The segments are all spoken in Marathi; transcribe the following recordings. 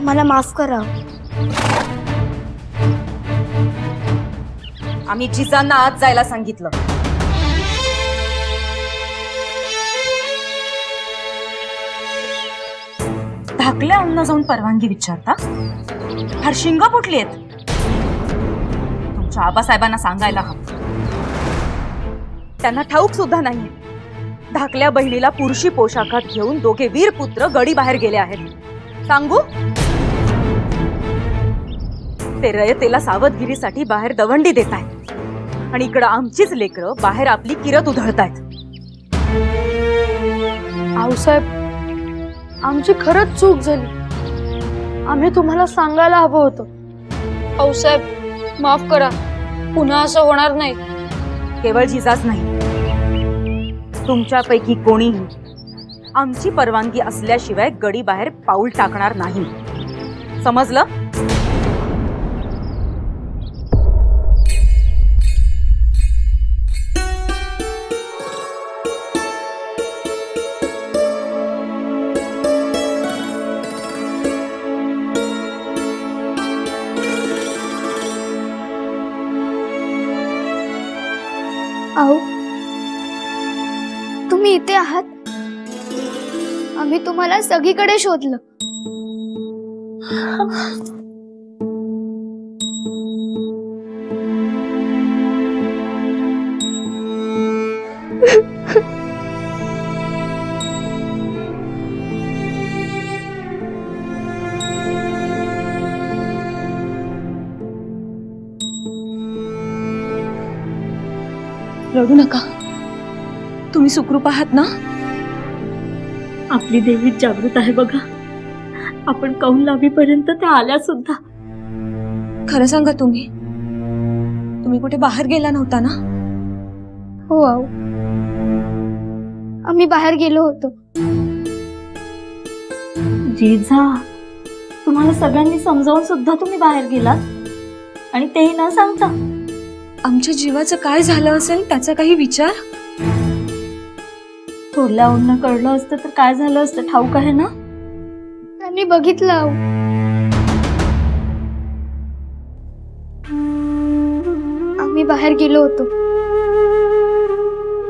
आम्हाला माफ करा. आम्ही जिजांना आत जायला सांगितलं. धाकल्या अण्णा जाऊन परवानगी विचारता? हरशिंग फुटली आहेत. तुमच्या आबासाहेबांना सांगायला हवं. त्यांना ठाऊक सुद्धा नाही धाकल्या बहिणीला पुरुषी पोशाखात घेऊन दोघे वीर पुत्र गडी बाहेर गेले आहेत. सांगू? ते रयतेला सावधगिरीसाठी बाहेर दवंडी देत आहेत आणि इकडं आमचीच लेकरं बाहेर आपली किरत उधळतायत. आऊसाहेब, आमची खरंच चूक झाली. आम्ही तुम्हाला सांगायला हवं होतं. आऊसाहेब माफ करा, पुन्हा असं होणार नाही. केवळ जिजाच नाही, तुमच्यापैकी कोणीही आमची परवानगी असल्याशिवाय गडी बाहेर पाऊल टाकणार नाही. समजलं? आऊ, तुम्ही इथे आहात? आम्ही तुम्हाला सगळीकडे शोधलं. रडू नका. तुम्ही सुखरूप आहात ना? आपली देवी जागृत आहे बघा. आपण कौल लावीपर्यंत त्या आल्या सुद्धा. खरं सांगा, तुम्ही कुठे बाहेर गेला नव्हता ना? हो आऊ, आम्ही बाहेर गेलो होतो. जिजा, तुम्हाला सगळ्यांनी समजावून सुद्धा तुम्ही बाहेर गेलात आणि तेही न सांगता. आमच्या जीवाचं काय झालं असेल त्याचा काही विचार? थोरल्या ओढणं कळलं असतं तर काय झालं असतं ठाऊक आहे ना? त्यांनी बघितलं आऊ. आम्ही बाहेर गेलो होतो,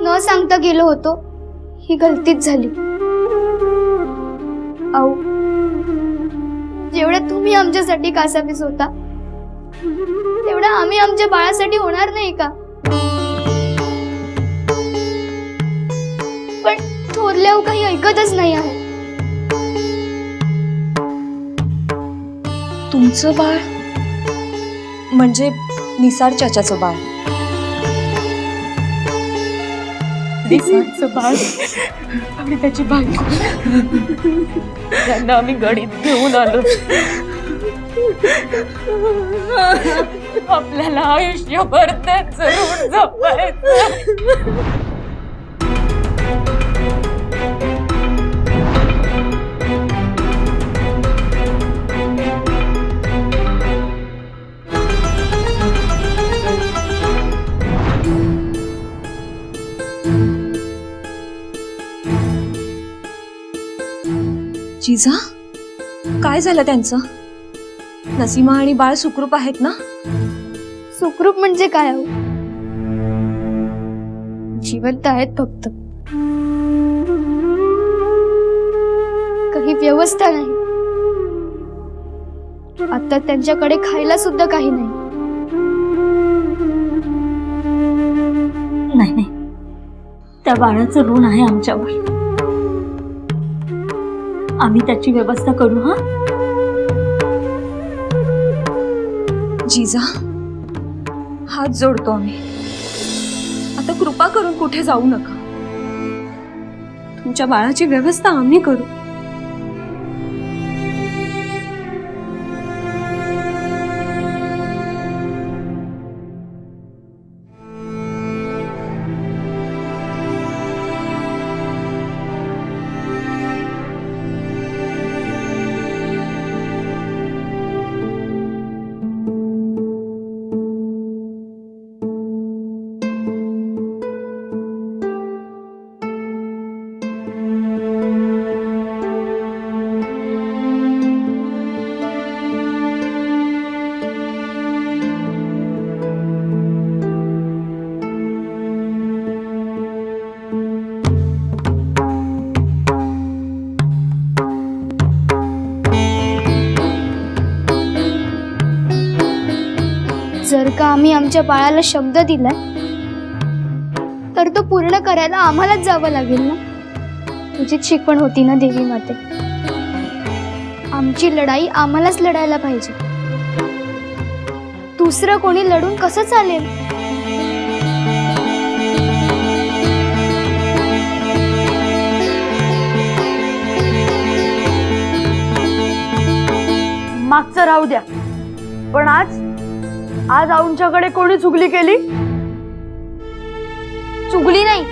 न सांगता गेलो होतो. ही गलतीच झाली. आऊ, जेवढ्या तुम्ही आमच्यासाठी कासावीस होता तेवढा आम्ही आमच्या बाळासाठी होणार नाही का? पण थोरल्या काही ऐकतच नाही आहे. तुमचं बाळ म्हणजे निसार चाचाचं बाळ? निसारचं बाळ आणि त्याची बायको त्यांना आम्ही गडीत घेऊन आलो. आपल्याला आयुष्यभर त्याच ऋण जपायचं. जिजा, काय झालं त्यांचं? नसीमा आणि बाळ सुखरूप आहेत ना? सुखरूप म्हणजे काय आहो? जिवंत आहेत फक्त. काही व्यवस्था नाही. आता त्यांच्याकडे खायला सुद्धा काही नाही. नाही नाही, त्या बाळाचं ऋण आहे आमच्यावर. आम्ही त्याची व्यवस्था करू. हा जिजा, हात जोडतो आम्ही. आता कृपा करून कुठे जाऊ नका. तुमच्या बाळाची व्यवस्था आम्ही करू. आम्ही आमच्या बाळाला शब्द दिलाय तर तो पूर्ण करायला आम्हालाच जावं लागेल ना. तुझीच शिकवण होती ना देवी माते. आमची लढाई आम्हालाच लढायला पाहिजे. दुसरं कोणी लढून कसं चालेल? मागचं राहू द्या, पण आज आज आमच्याकडे कोणी चुगली केली? चुगली नाही,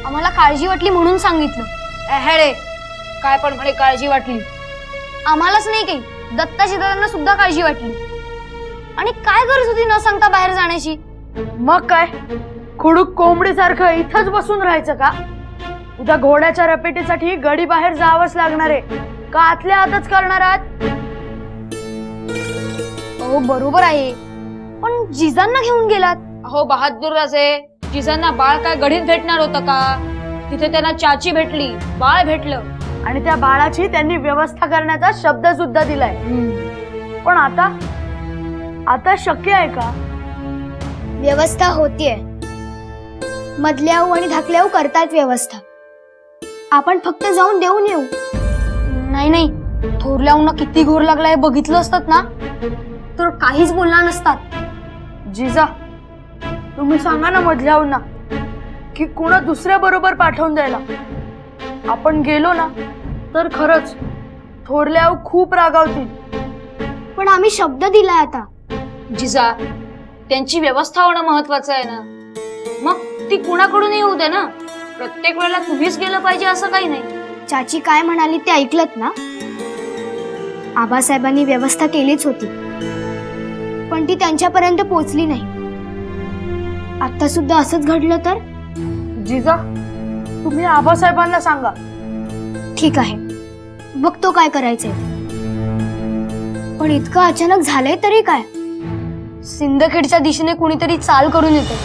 आम्हाला काळजी वाटली म्हणून सांगितलं. रे काय पण म्हणे काळजी वाटली. आम्हालाच नाही काही, दत्ताजी दादांना सुद्धा काळजी वाटली. आणि काय गरज होती न सांगता बाहेर जाण्याची? मग काय, खुडूक कोंबडीसारखं इथंच बसून राहायचं का? उद्या घोड्याच्या रपेटीसाठी गडी बाहेर जावंच लागणार आहे का आतल्या आतच करणार आहात? हो बरोबर आहे, पण जिजांना घेऊन गेलात. हो बहादूर राजे, जिजांना बाळ काय गढीत भेटणार होतं का? तिथे त्यांना चाची भेटली, बाळ भेटलं. आणि त्या बाळाची त्यांनी व्यवस्था करण्याचा शब्द सुद्धा दिलाय. पण आता आता शक्य आहे का? व्यवस्था होतीये, मधल्याऊ आणि धाकल्याऊ करतायत व्यवस्था. आपण फक्त जाऊन देऊन येऊ. नाही नाही, थोरल्याऊंना किती घोर लागलाय बघितलं असतात ना तर काहीच बोलणार नसतात. जिजा, तुम्ही सांगा ना मधल्याहून की कुणा दुसऱ्या बरोबर पाठवून द्यायला. आपण गेलो ना तर खरंच थोरल्याऊ खूप रागावतील. पण आम्ही शब्द दिलाय आता. जिजा, त्यांची व्यवस्था होणं महत्वाचं आहे ना. मग ती कुणाकडूनही होऊ दे ना. प्रत्येक वेळेला तुम्हीच गेलं पाहिजे असं काही नाही. चाची काय म्हणाली ते ऐकलत ना? आबासाहेबांनी व्यवस्था केलीच होती, पण ती त्यांच्यापर्यंत पोहोचली नाही. आता सुद्धा असंच घडलं तर? जिजा, तुम्ही आबासाहेबांना सांगा. ठीक आहे, बघतो काय करायचंय. पण इतकं अचानक झालंय तरी काय? सिंदखेडच्या दिशेने कुणीतरी चाल करून येते.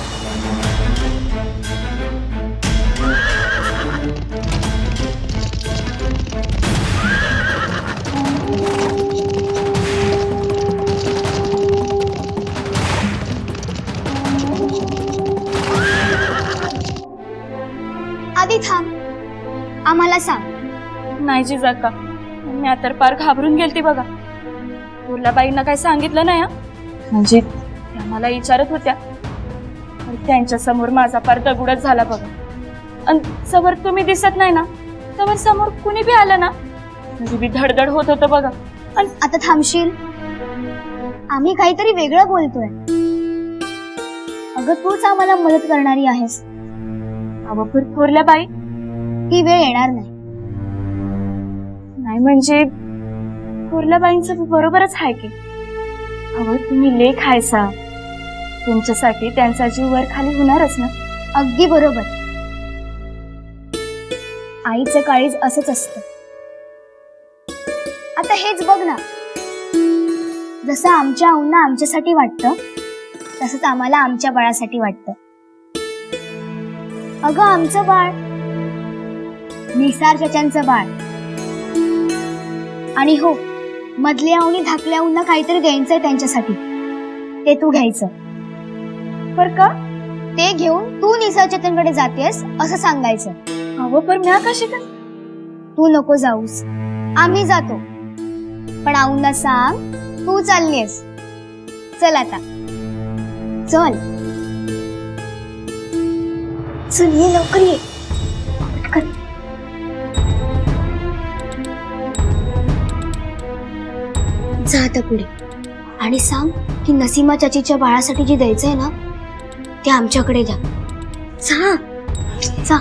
आधी थांब, आम्हाला सांग. नाही जिजाका, मी आता पार घाबरून गेलती बघा. बाईंना काय सांगितलं नाही. म्हणजे त्या मला विचारत होत्या, पण त्यांच्या समोर माझा पार दगुडच झाला बघा. आणि समोर तुम्ही दिसत नाही ना, तर समोर कुणी बी आलं ना म्हणजे बी धडधड होत होतं बघा. आणि आता थांबशील? आम्ही काहीतरी वेगळं बोलतोय. अगं तूच आम्हाला मदत करणारी आहेस. अहो थोरल्या बाई, ही वेळ येणार नाही. नाही म्हणजे थोरल्या बाईंचं बरोबरच आहे की. अहो तुम्ही लेख हायसा, तुमच्यासाठी त्यांचा जीव वर खाली होणारच ना. अगदी बरोबर. आईचं काळीज असंच असतं. आता हेच बघ ना, जसं आमच्या आऊंना आमच्यासाठी वाटतं तसंच आम्हाला आमच्या बाळासाठी वाटतं. अगं आमचं बाळ, निसार चाच्यांचं बाळ. आणि हो, मधल्या आऊनी धाकल्या आऊंना काहीतरी द्यायचंय त्यांच्यासाठी, ते तू घ्यायचं. पर का? ते घेऊन तू निसार चाच्यांकडे जातेस असं सांगायचं. अहो पर म्या कशी काय? तू नको जाऊस, आम्ही जातो. पण आऊंना सांग तू चाललीस. चल आता, चल चल, ये लवकर ये. पटकन. जा आता पुढे आणि सांग की नसीमा चाचीच्या बाळासाठी जे द्यायचंय ना ते आमच्याकडे द्या. जा जा.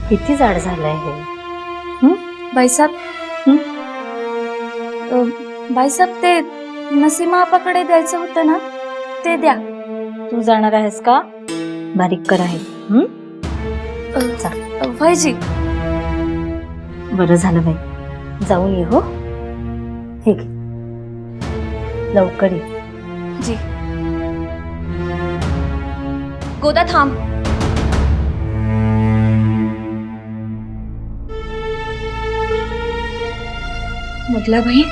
किती जाड झालंय हे. बाईसाहेब, बाईसाहेब ते नसीमा आपाकडे द्यायचं होतं ना, ते द्या. तू जाणार आहेस का? बारीक कर आहे. भाईजी, बरं झालं बाई, जाऊन ये. हो, हे घे, लवकर ये. जी. गोदा थांब. मधल्या बहीण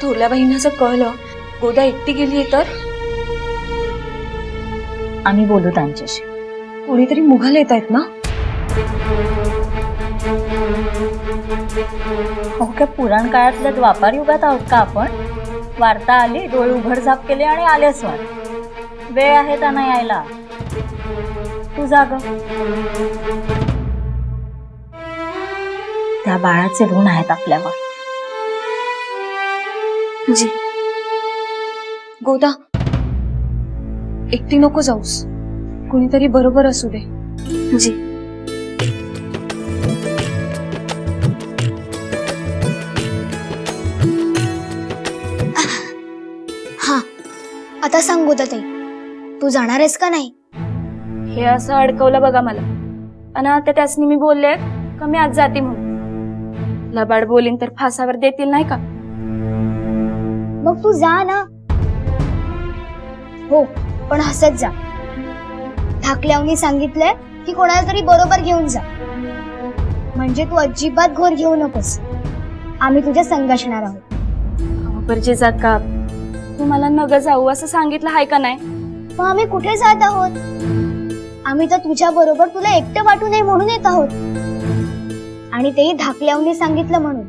थोरल्या बहिणीनं जर कळलं गोदा एकटी गेलीये तर आम्ही बोलू त्यांच्याशी. कोणीतरी मुघल येत आहेत ना. हो काय पुराण काळातल्या द्वापार युगात आहोत का आपण? वार्ता आली, डोळे उघडझाप केले आणि आले स्वार. वेळ आहे त्यांना यायला. तू जाग. त्या बाळाचे ऋण आहेत आपल्यावर. जी गोदा एकटी नको जाऊस, कोणीतरी बरोबर असू दे. जी हा आता सांग गोदाताई, तू जाणार आहेस का नाही? हे असं अडकवलं बघा मला. आणि आता त्यासनी मी बोलले का मी आज जाते म्हणून. लबाड बोलीन तर फासावर देतील नाही का. मग तू जा ना. हो पण हसत जा. ठाकल्यावनी सांगितलंय की कोणाला तरी बरोबर घेऊन जा. म्हणजे तू अजिबात घोर घेऊ नकोस. आम्ही तुझ्या संग असणार आहोत. बरजे जात का तू मला नग जाऊ असं सांगितलं आहे का नाही. मग आम्ही कुठे जात आहोत? आम्ही तर तुझ्या बरोबर तुला एकटं वाटू नये म्हणून येत आहोत. आणि तेही धाकल्यावनी सांगितलं म्हणून.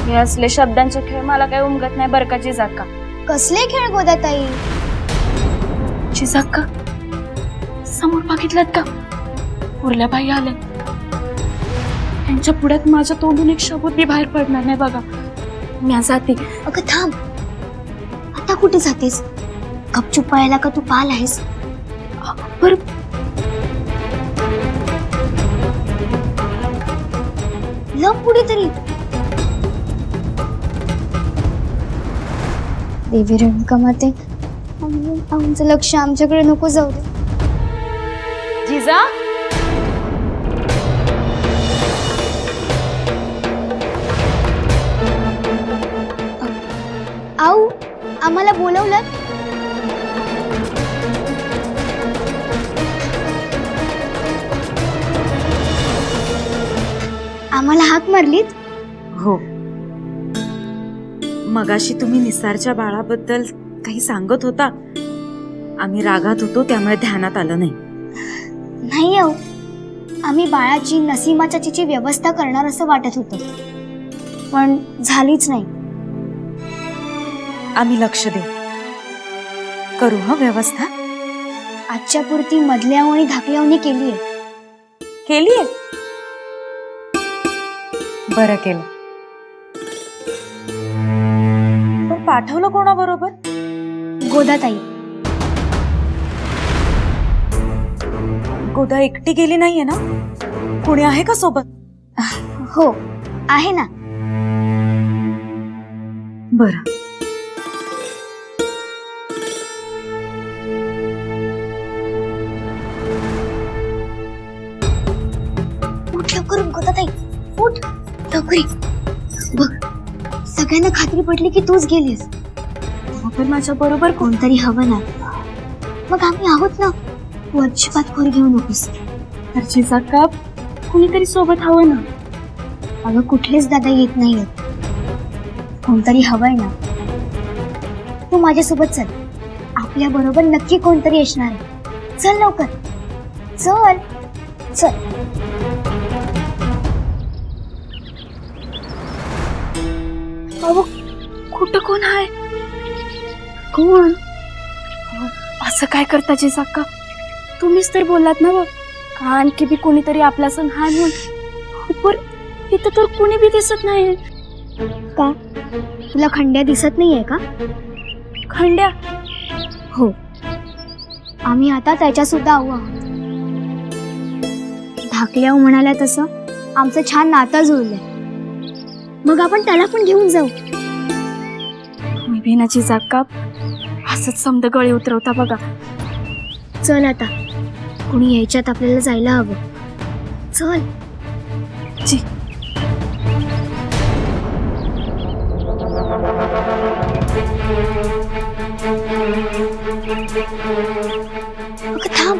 हे असले शब्दांचे खेळ मला काही उमगत नाही बरं का जिजाक्का. कसले खेळ गोदाताई? जिजाक्का समोर बघितलं का उरल्या बाई आले. त्यांच्या पुढ्यात माझ्या तोंडून एक शब्द बी बाहेर पडणार नाही बघा. मी जाते. अगं थांब. आता कुठे जातेस? गपचूप पळायला का तू पाल आहेस? बर लप पुढे तरी. देवी रेणुका माते, आमचं लक्ष आमच्याकडे नको जाऊ दे. जिजा आऊ आम्हाला बोलवलं. आम्हाला हाक मारलीत. हो, मगाशी तुम्ही निसारच्या बाळाबद्दल काही सांगत होता. आम्ही रागात होतो त्यामुळे ध्यानात आलं नाही. नाही आऊ, आम्ही बाळाची नसीमाच्या चिची व्यवस्था करणार असं वाटत होतं, पण झालीच नाही. आम्ही लक्ष देऊ. करू हा व्यवस्था. आजच्या पुरती मधल्याव आणि धाकल्यावनी केलीये. केलीये. बरं केलं. पण पाठवलं कोणाबरोबर? गोदाताई. गोदा एकटी गेली नाहीये ना? कोणी आहे का सोबत? हो आहे ना. बरं. उठ लवकर गोदाताई, उठ लवकर ये. बघ सगळ्यांना खात्री पडली की तूच गेलीस. पण माझ्या बरोबर कोणतरी हवं ना. मग आम्ही आहोत ना. तू अजिबात खोर घेऊ नकोस. तर जिजाक्का कोणीतरी सोबत हवं ना. अगं कुठलेच दादा येत नाहीयेत. कोणतरी हवंय ना. तू माझ्यासोबत चल. आपल्या बरोबर नक्की कोणतरी असणार आहे. चल लवकर चल चल. अहो कुठं कोण आहे? कोण? असं काय करता जिजाक्का? तुम्हीच तर बोललात ना बघ का आणखी बी कोणीतरी आपला सण हा म्हणून. पर इथं तर कोणी बी दिसत नाही. का तुला खंड्या दिसत नाहीये का? खंड्या? हो, आम्ही आता त्याच्या सुद्धा आऊ आहोत. धाकल्याव म्हणाल्या तसं आमचं छान नातं जुळलंय. मग आपण त्याला पण घेऊन जाऊ. मी बिनाची जाक्का असंच समद गळी उतरवता बघा. चल आता, कुणी यायच्यात आपल्याला जायला हवं. चल. जी. अगं थांब.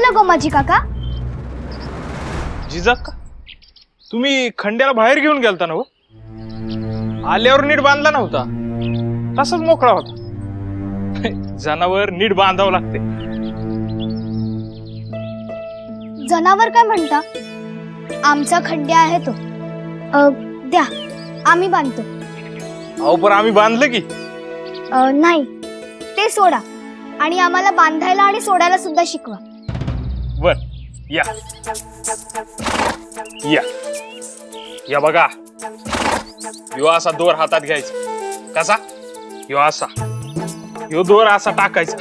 झालं गोमाजी काका? जिजाक्का, तुम्ही खंड्याला बाहेर घेऊन गेलता ना हो? आल्यावर नीट बांधला नव्हता, तसाच मोकळा होता. जनावर नीट बांधावं लागते. जनावर काय म्हणता? आमचा खंड्या आहे तो. द्या, आम्ही बांधतो. अहो पण आम्ही बांधलं की. नाही, ते सोडा आणि आम्हाला बांधायला आणि सोडायला सुद्धा शिकवा. बर, या या या बघा, ह्यो असा दोर हातात घ्यायचा. कसा? ह्यो असा, ह्यो दोर असा टाकायचा.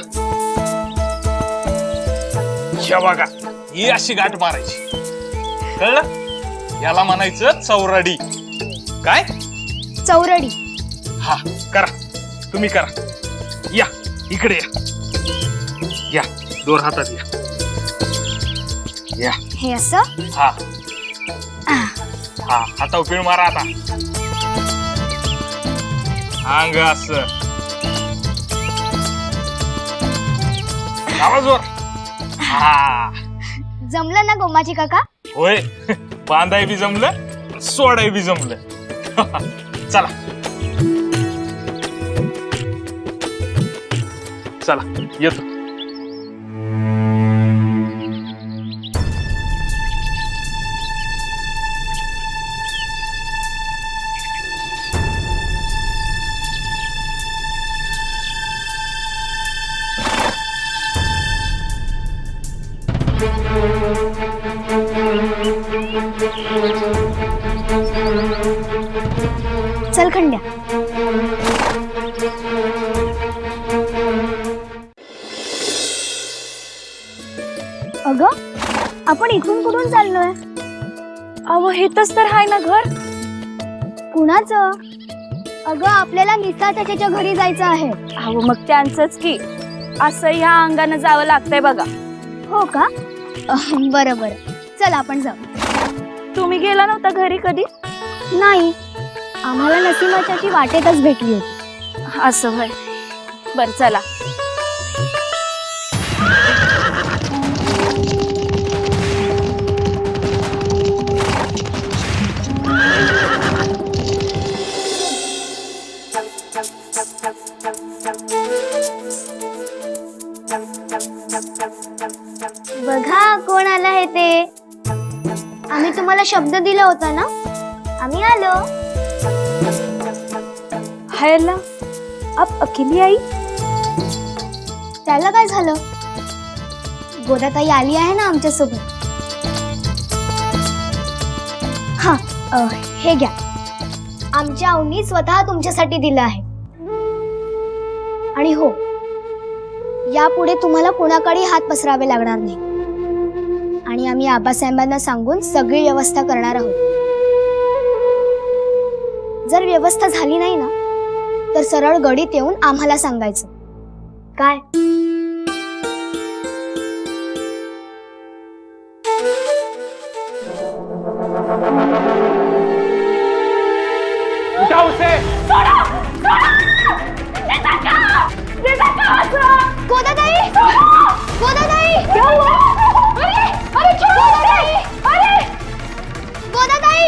ह्या बघा, ही अशी गाठ मारायची. कळलं? याला म्हणायचं चौरडी. काय? चौरडी. हा, करा, तुम्ही करा. या इकडे या, या दोर हातात या. या, हे असं? हा हा, हातावर पिळ मारा आता. अंग असं आवाजवर. हा, जमलं ना गोमाजी काका? होय, बांधाय बी जमलं, सोडाय बी जमलं. चला चला, येतो. चल खंड्या. अगं, आपण इथून कुठून चाललोय? अहो हेतच तर आहे ना घर. कुणाचं? अगं, आपल्याला निसा त्याच्या घरी जायचं आहे. अहो मग त्यांचंच की. असं ह्या अंगानं जावं लागतंय बघा. हो का? बरं बरं, चल आपण जाऊ. तुम्ही गेला नव्हता घरी कधी? नाही, आम्हाला नसीमाची वाटेतच भेटली होती. असं होय. बर चला. बघा कोण आलं आहे ते. आम्ही तुम्हाला शब्द दिला होता ना, आम्ही आलो. हायला, अब अकेली आई? त्याला काय झालं? गोदाताई आली आहे ना आमच्या सोबत. हा, हे घ्या. आमच्या आऊनी स्वतः तुमच्यासाठी दिलं आहे. आणि हो, यापुढे तुम्हाला कोणाकडे हात पसरावे लागणार नाही. आणि आम्ही आबासाहेबांना सांगून सगळी व्यवस्था करणार आहोत. जर व्यवस्था झाली नाही ना, तर सरळ गडीत येऊन आम्हाला सांगायचं. काय? उठा उसे. गोदाताई! गोदाताई! क्या हुआ? अरे गोदाताई! गोदाताई!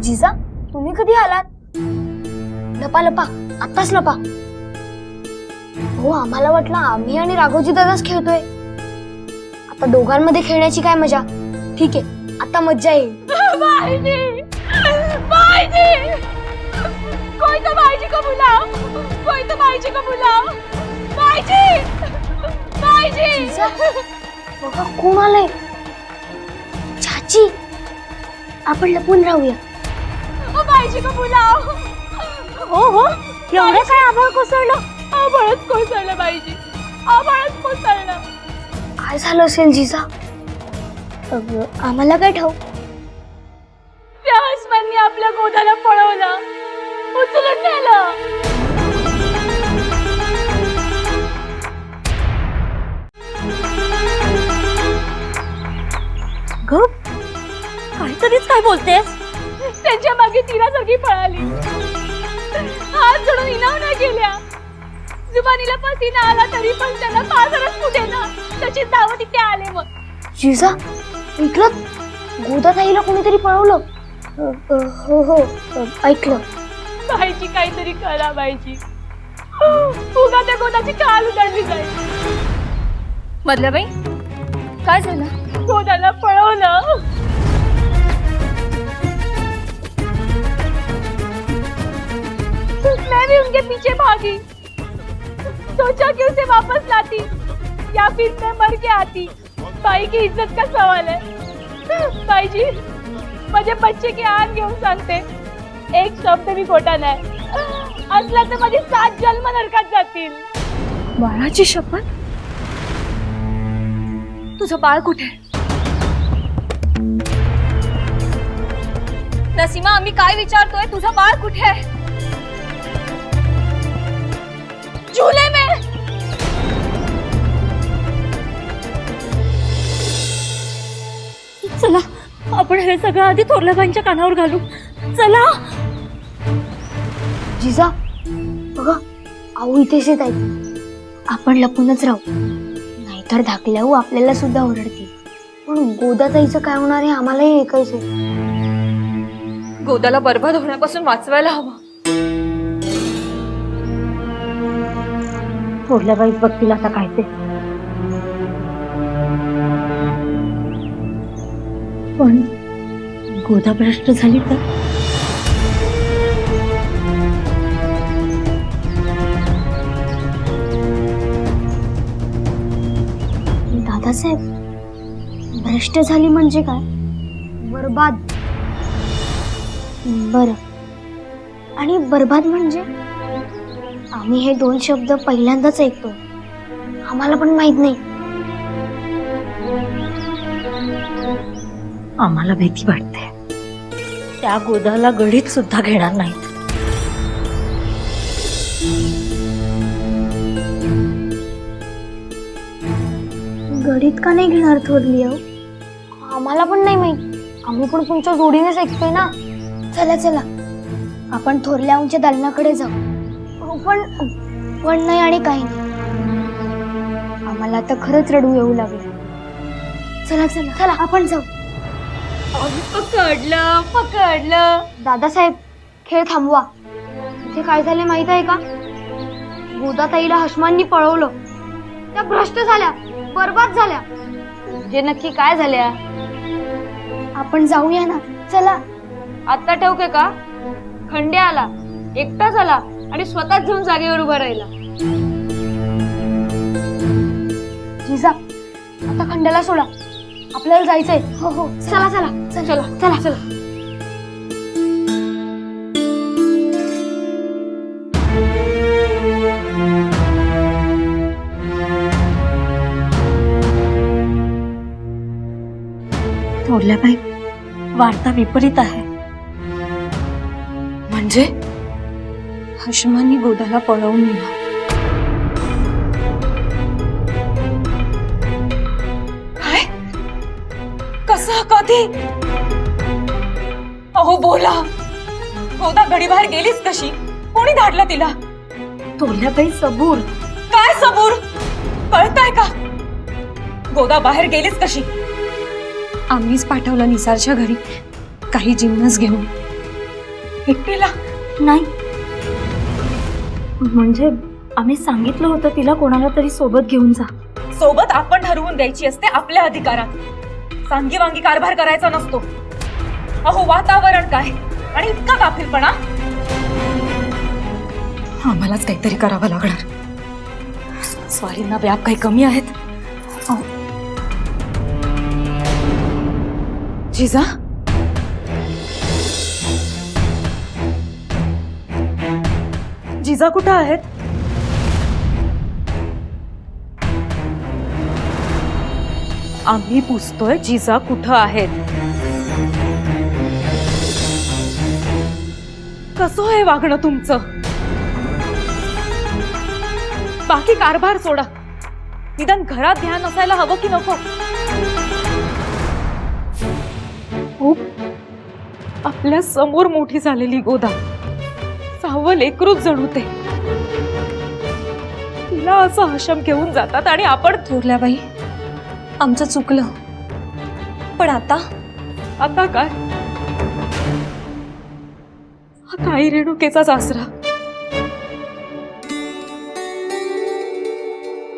जिजा, तुम्ही कधी आलात? लपा लपा, आत्ताच लपा. हो, आम्हाला वाटलं आम्ही आणि राघवजी दादाच खेळतोय. आता दोघांमध्ये खेळण्याची काय मजा. ठीक आहे, आता मज्जा येईल. कोई तो भाईजी को बुलाओ. कोई तो भाईजी को बुलाओ. भाईजी! भाईजी! जिजा, बघा कोण आलंय. छा आजी आपण लपून राहूया. बाईजी का बोलाव. हो हो एवढं काय आभाळ कोसळलं. आभाळच कोसळलं बाईजी, आभाळच कोसळलं. काय झालं असेल जिजा? आम्हाला काय ठाऊक. त्या हसमांनी आपल्या गोदाला पळवलं, उचलून नेलं. ग काहीतरीच काय बोलतेस. त्यांच्या मागे तिरासारखी पळाली, हात जोडून इनाम नाही केल्या. जुबानीला पसीना आला तरी पण त्याला पाजरच कुठे ना. त्याची दावत इथे आले. मग जिजा ऐकलं, गोदाताईला कोणीतरी पळवलं. हो हो ऐकलं. बाईची काहीतरी करा बाईची. उगा त्या गोदाची काल उधळली जाईल. मधल्या बाई काय झालं? गोदाला पळवलं. मैं भी उनके पीछे भागी, सोचा कि उसे वापस लाती या फिर मैं मर के आती. बाई की इज्जत का सवाल है. बाई जी माझे बच्चे के आन घेऊन सांगते, एक शब्द भी खोटा नाही. असला तर माझे 7 जन्म नरकात जातील. बाळाची शपथ. तुझं बाळ कुठे? नसीमा आम्ही काय विचारतोय, तुझं बाळ कुठे आहे? झुले में. चला आपण हे सगळं आधी थोरल्याबाईंच्या कानावर घालू. चला. जिजा बघा, आऊ इथेच येत आहेत. आपण लपूनच राहू, नाहीतर धाकल्याऊ आपल्याला सुद्धा ओरडतील. पण गोदाताईचं काय होणार हे आम्हालाही ऐकायचंय. गोदाला बर्बाद होण्यापासून वाचवायला हवं. थोरल्याबाईच बघतील आता काय ते. पण गोदा भ्रष्ट झाली तर. दादासाहेब भ्रष्ट झाली म्हणजे काय? बर्बाद. बर, आणि बर्बाद म्हणजे? आम्ही हे 2 शब्द पहिल्यांदाच ऐकतो, आम्हाला पण माहित नाही. आम्हाला भीती वाटते. त्या गोदाला गडीत सुद्धा घेणार नाहीत. गडीत का नाही घेणार थोरली आऊ? आम्हाला पण नाही माहित, आम्ही पण तुमच्या जोडीनेच ऐकतोय ना. चला चला आपण थोरल्या आऊंच्या दालनाकडे जाऊ. पण नाही आणि काही नाही. आम्हाला आता खरंच रडू येऊ लागलं. चला चला चला आपण जाऊ. पकडलं पकडलं. दादासाहेब खेळ थांबवा. इथे काय झाले माहित आहे का? गोदाताईला हसमांनी पळवलं, त्या भ्रष्ट झाल्या, बर्बाद झाल्या. हे नक्की काय झाल्या? आपण जाऊया ना, चला. आता ठेवके का? खंडे आला, एकटा झाला आणि स्वतःच जाऊन जागेवर उभा राहिला. जिजा आता खंड्याला सोडा, आपल्याला जायचंय. हो हो चला चला चला चला चला. थोरल्याबाई वार्ता विपरीत आहे. म्हणजे हशमांनी गोदाला पळवून नेलं. काय? कसं? कधी? अहो बोला. गोदा गडीबाहेर गेलीच कशी? कोणी धाडलं तिला? थोरल्याबाई सबूर. काय सबूर? कळतंय का? गोदा बाहेर गेलीच कशी? आम्हीच पाठवलं निसारच्या घरी काही जिन्नस घेऊन. एकटीला? नाही म्हणजे आम्ही सांगितलं होतं तिला कोणाला तरी सोबत घेऊन जा. सोबत आपण ठरवून द्यायची असते आपल्या अधिकारात. सांगी वांगी कारभार करायचा नसतो. अहो वातावरण काय आणि इतका गाफीलपणा. आम्हालाच काहीतरी करावं लागणार. स्वारींना व्याप काही कमी आहेत. जिजा जिजा कुठं आहेत? आम्ही पुसतोय जिजा कुठं आहेत. कसं आहे वागणं तुमचं? बाकी कारभार सोडा, निदान घरात ध्यान असायला हवं की नको? खूप आपल्या समोर मोठी झालेली गोदा, 6वं लेकरूच जणू ते. तिला असं हशम घेऊन जातात आणि आपण थोरल्या बाई, आमचं चुकलं, पण आता आता काय? हा काही रेणुकेचाच आसरा.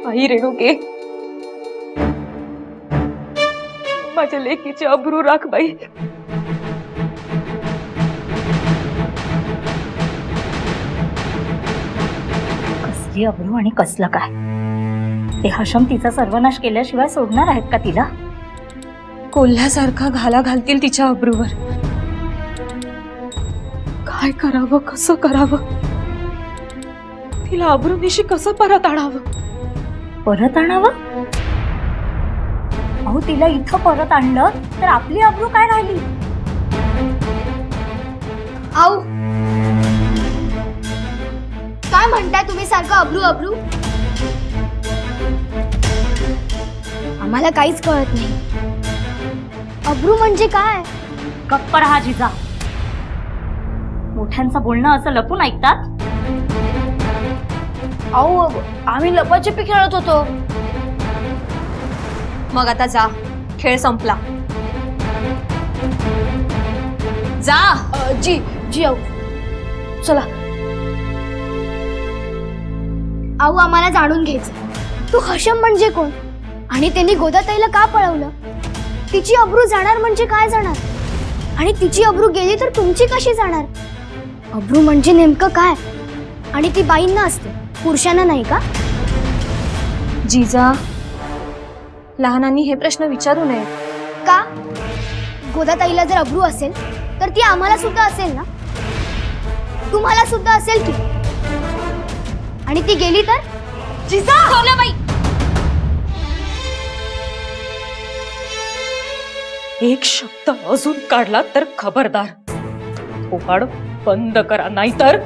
आई रेणुके, माझ्या लेकीची अब्रू राख बाई. कसली अब्रू आणि कसलं काय? ते हशम तिचा सर्वनाश केल्याशिवाय सोडणार आहेत का तिला? कोल्ह्यासारखा घाला घालतील तिच्या अब्रूवर. काय करावं, कसं करावं? तिला अब्रूनिशी कसं परत आणावं? परत आणावं? अहो, तिला इथं परत आणलं तर आपली अब्रू काय राहिली? आऊ, काय म्हणताय तुम्ही सारखं अब्रू अब्रू? आम्हाला काहीच कळत नाही. अब्रू म्हणजे काय? गप्प रहा जिजा. मोठ्यांचं बोलणं असं लपून ऐकतात? अहो, आम्ही लपाछपी खेळत होतो. मग आता जा, खेळ संपला. जा. जी जी आऊ, चला. आऊ, आम्हाला जाणून घ्यायचं, तू हशम म्हणजे कोण आणि त्यांनी गोदाताईला का पळवलं? तिची अब्रू जाणार म्हणजे काय जाणार? आणि तिची अब्रू गेली तर तुमची कशी जाणार? अब्रू म्हणजे नेमकं काय? आणि ती बाईंना असते, पुरुषांना नाही का? जिजा, लहानांनी हे प्रश्न विचारू नये. का? गोदाताईला जर अब्रू असेल तर ती आम्हाला सुद्धा असेल ना? तुम्हाला सुद्धा असेल की? आणि ती गेली तर? बाई, एक शब्द अजून काढला तर खबरदार. ओहाड बंद करा, नाहीतर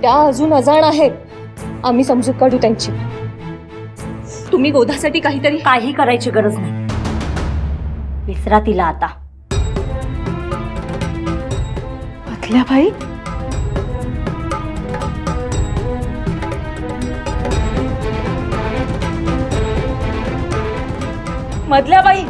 त्या अजून अजाण आहेत. आम्ही समजूत काढू त्यांची. तुम्ही गोदासाठी काहीतरी. काही करायची गरज नाही. विसरा तिला आता. मधल्या बाई, मधल्या बाई,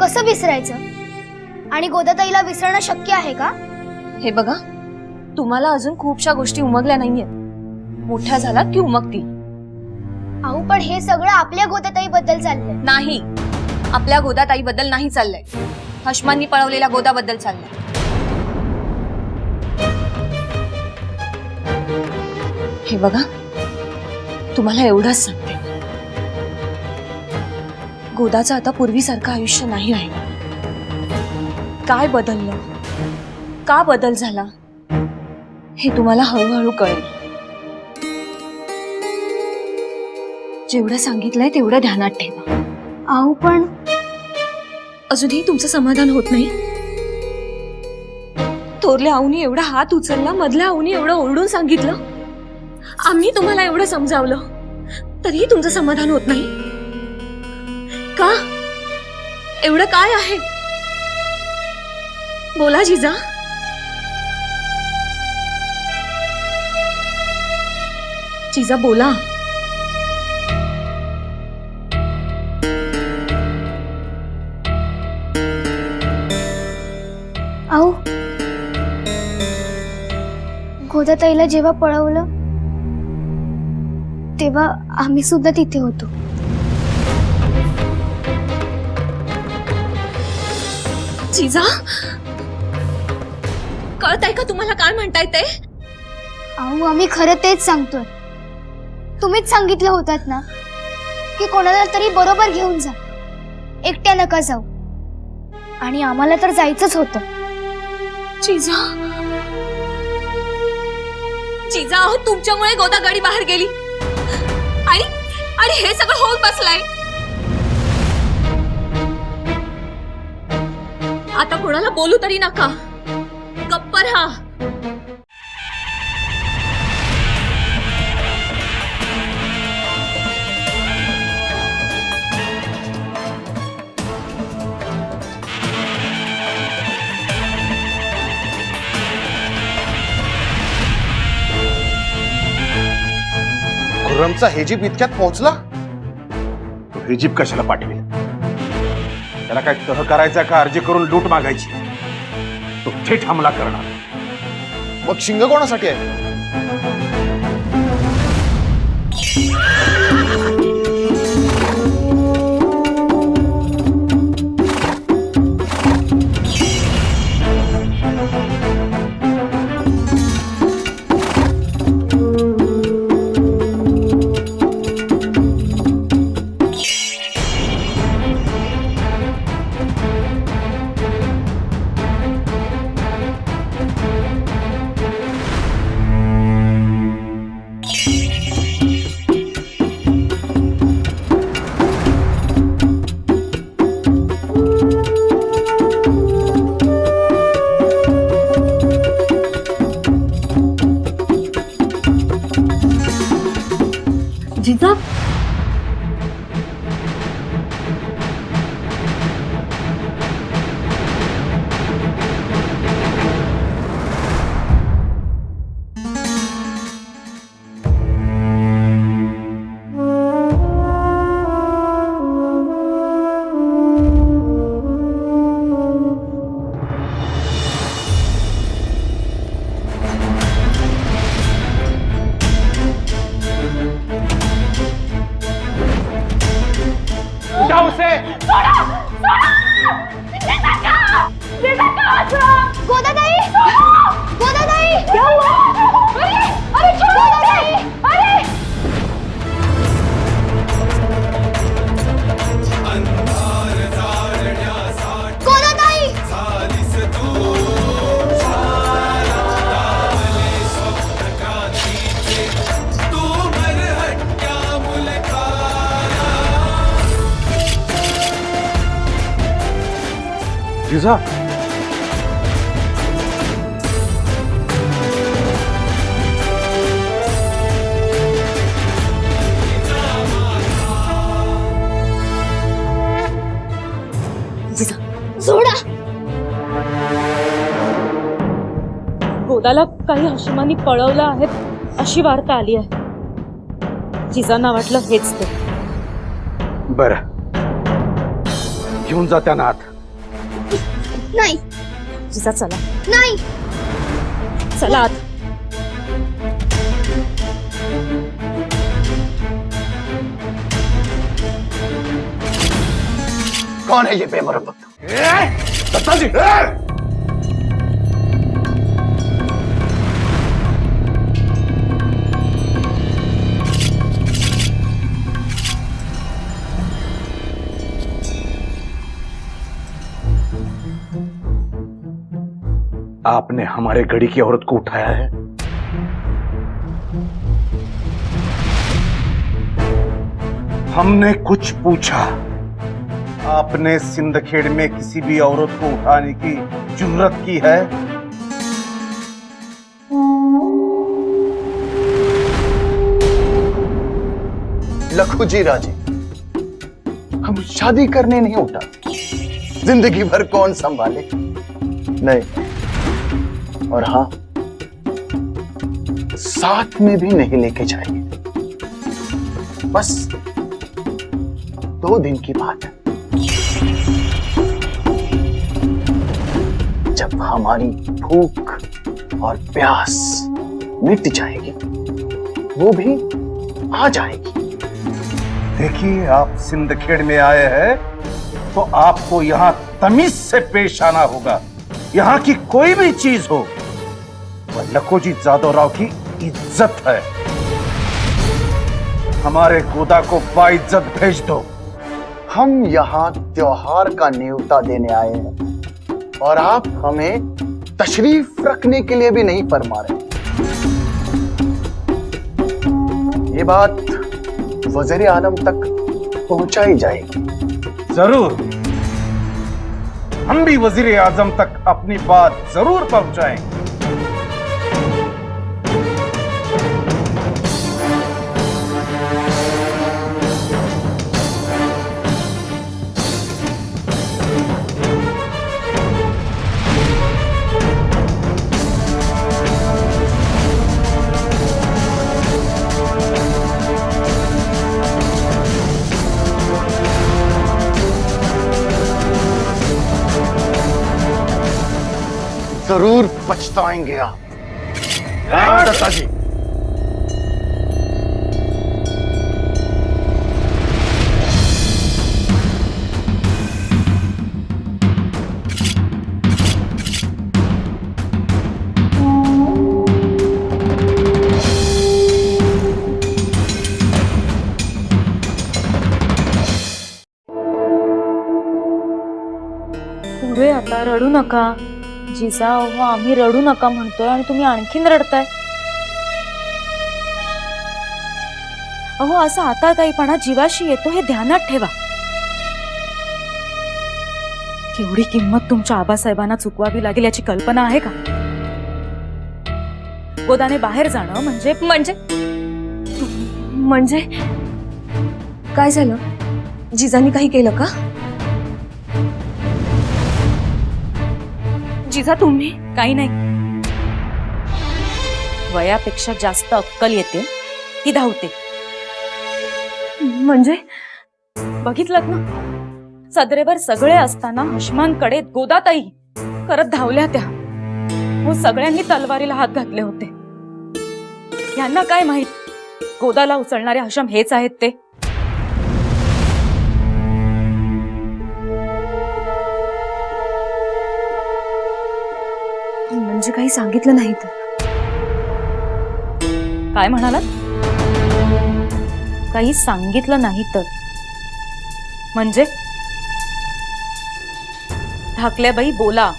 कसं विसरायचं? आणि गोदाताईला विसरणं शक्य आहे का? हे बघा, तुम्हाला अजून खूपशा गोष्टी उमगल्या नाहीयेत. मोठ्या झालात की उमगतील. अहो, पण हे सगळं आपल्या गोदाताई बद्दल चाललंय. नाही, आपल्या गोदाताईबद्दल नाही चाललंय. हशमांनी पळवलेल्या गोदाबद्दल चाललंय. हे बघा, तुम्हाला एवढंच सांगते, गोदाचं आता पूर्वीसारखं आयुष्य नाही राहिलं. काय बदललं, का बदल झाला, हे तुम्हाला हळूहळू कळेल. जेवढं सांगितलंय तेवढं ध्यानात ठेवा. अहो, पण अजूनही तुमचं समाधान होत नाही? थोरल्या आऊनी एवढा हात उचलला, मधल्या आऊनी एवढं ओरडून सांगितलं, आम्ही तुम्हाला एवढं समजावलं, तरीही तुमचं समाधान होत नाही का? एवढं काय आहे? बोला जिजा. जिजा बोला. अहो, गोदाताईला जेव्हा पळवलं तेव्हा आम्ही सुद्धा तिथे होतो. जिजा कळतंय का तुम्हाला काय म्हणताय ते? अहो आम्ही खरं तेच सांगतोय. तुम्हीच सांगितलं होतात ना की कोणाला तरी बरोबर घेऊन जा, एकट्या नका जाऊ. आणि आम्हाला तर जायचंच होतं. जिजा जिजा अहो तुमच्यामुळे गोदा गाडी बाहेर गेली आणि आणि हे सगळं होऊन बसलंय. आता कोणाला बोलू तरी नका, गप्प राहा. खुर्रमचा हेजीब इतक्यात पोहोचला? तो हेजीब कशाला पाठवेल? त्याला काय तह करायचा का अर्जी करून लूट मागायची? तो थेट हमला करणार. मग शिंग कोणासाठी आहे? जिजा उठा उसे. गोदाताई! गोदाताई! गोदाताई! गोदाताई! जिजा सोडा. गोदाला काही हशमांनी पळवलं आहे अशी वार्ता आली आहे. जिजांना वाटलं हेच ते. बर, घेऊन जा त्यांना आत. नाही जिजा चला नाही. चला आत. कौन है ये बेमरम? दत्ता जी! आपने हमारे गढ़ी की औरत को उठाया है. हमने कुछ पूछा, आपने सिंदखेड़ में किसी भी औरत को उठाने की जुर्रत की है? लखू जी राजे, हम शादी करने नहीं उठा, जिंदगी भर कौन संभाले. नहीं, और हाँ, साथ में भी नहीं लेके जाएंगे. बस 2 दिन की बात है. जब हमारी भूख और प्यास मिट जाएगी, वो भी आ जाएगी. देखिए, आप सिंदखेड़ में आए हैं तो आपको यहाँ तमीज से पेश आना होगा। यहाँ की कोई भी चीज हो, वह लखोजी जादव राव की इज्जत है। हमारे गोदा को बाइज्जत भेज दो। हम यहाँ त्योहार का न्योता देने आए हैं और आप हमें तशरीफ रखने के लिए भी नहीं फरमा रहे। ये बात वज़ीर आलम तक पहुंचाई जाएगी। जरूर, हम भी वजीर आजम तक अपनी बात जरूर पहुंचाएंगे। जरूर पछताएंगे आप। दत्ता जी, पुढे आता रडू नका जिजा. अहो आम्ही रडू नका म्हणतोय आणि तुम्ही आणखीन रडताय. अहो असा आता काहीपणा जीवाशी येतो हे ध्यानात ठेवा. केवढी किंमत तुमच्या आबासाहेबांना चुकवावी लागेल याची कल्पना आहे का? गोदाने बाहेर जाणं म्हणजे म्हणजे काय झालं? जिजानी काही केलं का? जिजा तुम्ही? काही नाही. वयापेक्षा जास्त अक्कल येते ती धावते. म्हणजे बघितलं ना, सदरेवर सगळे असताना हशमांकडे गोदाताई करत धावल्या त्या. हो सगळ्यांनी तलवारीला हात घातले होते. यांना काय माहित गोदाला उचलणारे हशम हेच आहेत ते. म्हणजे काही सांगितलं नाही तर? काय म्हणालात? काही सांगितलं नाही तर म्हणजे? धाकल्याबाई बोला,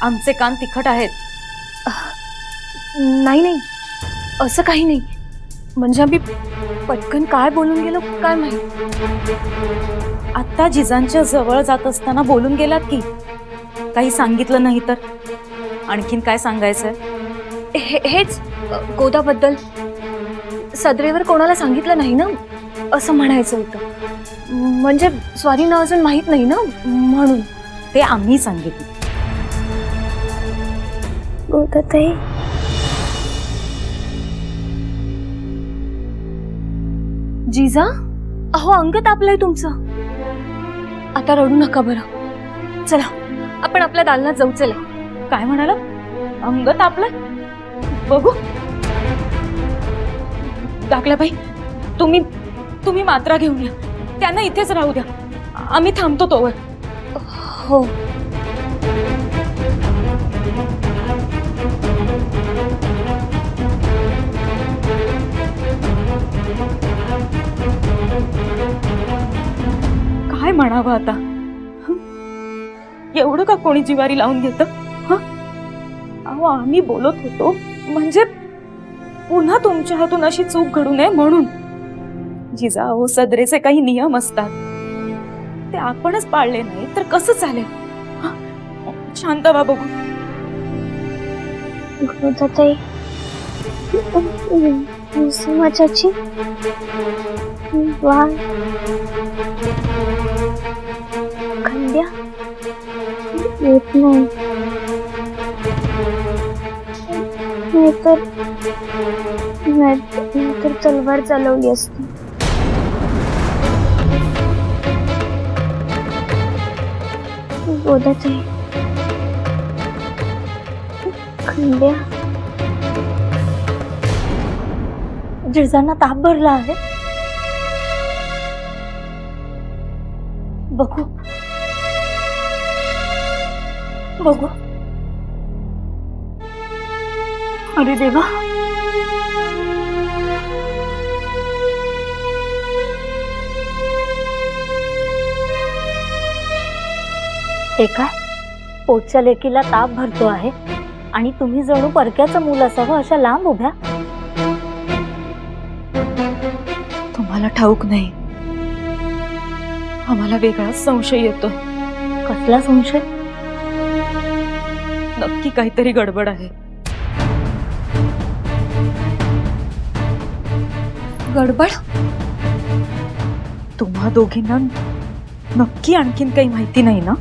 आमचे कान तिखट आहेत. नाही असं काही नाही. म्हणजे आम्ही पटकन काय बोलून गेलो काय माहित. आता जिजांच्या जवळ जात असताना बोलून गेलात की काही सांगितलं नाही तर? आणखीन काय सांगायचंय? हेच गोदाबद्दल सदरेवर कोणाला सांगितलं नाही ना असं म्हणायचं होतं. म्हणजे स्वारीनं अजून माहित नाही ना म्हणून. ते आम्ही सांगितलं. गोदाताई, जिजा अहो अंग तापलंय तुमचं. आता रडू नका बरं. चला आपण आपल्या दालनात जाऊ. चला. काय म्हणाला? अंग तापलं? बघू. दाखल्याबाई तुम्ही मात्रा घेऊन या. त्यांना इथेच राहू द्या. आम्ही थांबतो तोवर. हो. काय म्हणावं आता? एवढं का कोणी जिवारी लावून घेतं? अहो आम्ही बोलत होतो म्हणजे पुन्हा तुमच्या हातून अशी चूक घडू नये म्हणून. जिजा अहो सदरेचे काही नियम असतात ते आपणच पाळले नाही तर कसं चालेल? शांत व्हा बघू. गोदाताई, समाजाची वाण खंड्या येत नाही. नाहीतर तलवार चालवली असती. गोदाताई, खंड्या जिजांना ताप भरला आहे. बघू बघू. अरे देवा. हे काय, पोटच्या लेकीला ताप भरतो आहे आणि तुम्ही जणू परक्याचं मूल असावं अशा लांब उभ्या. तुम्हाला ठाऊक नाही, आम्हाला वेगळाच संशय येतो. कसला संशय? नक्की काहीतरी गडबड आहे. गडबड? तुम्हा दोघींना नक्की आणखीन काही माहिती नाही ना?